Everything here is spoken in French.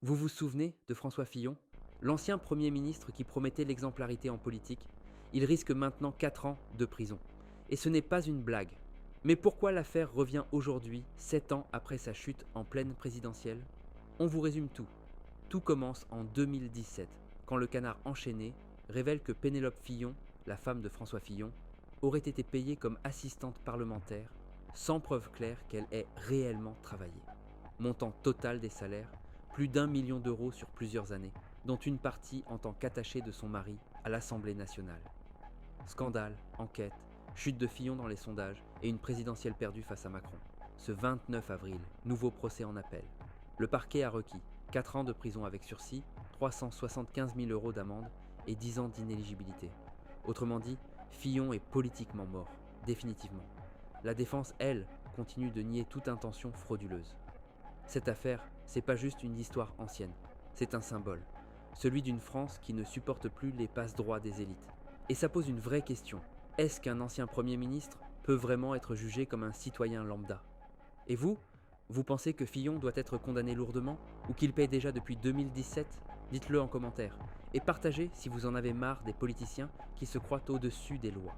Vous vous souvenez de François Fillon, l'ancien Premier ministre qui promettait l'exemplarité en politique? Il risque maintenant 4 ans de prison. Et ce n'est pas une blague. Mais pourquoi l'affaire revient aujourd'hui, 7 ans après sa chute en pleine présidentielle? On vous résume tout. Tout commence en 2017, quand le Canard enchaîné révèle que Pénélope Fillon, la femme de François Fillon, aurait été payée comme assistante parlementaire, sans preuve claire qu'elle ait réellement travaillé. Montant total des salaires, plus d'1 million d'euros sur plusieurs années, dont une partie en tant qu'attachée de son mari à l'Assemblée nationale. Scandale, enquête, chute de Fillon dans les sondages et une présidentielle perdue face à Macron. Ce 29 avril, nouveau procès en appel. Le parquet a requis 4 ans de prison avec sursis, 375 000 euros d'amende et 10 ans d'inéligibilité. Autrement dit, Fillon est politiquement mort, définitivement. La défense, elle, continue de nier toute intention frauduleuse. Cette affaire, c'est pas juste une histoire ancienne, c'est un symbole. Celui d'une France qui ne supporte plus les passe-droits des élites. Et ça pose une vraie question. Est-ce qu'un ancien Premier ministre peut vraiment être jugé comme un citoyen lambda? Et vous? Vous pensez que Fillon doit être condamné lourdement ou qu'il paye déjà depuis 2017? Dites-le en commentaire. Et partagez si vous en avez marre des politiciens qui se croient au-dessus des lois.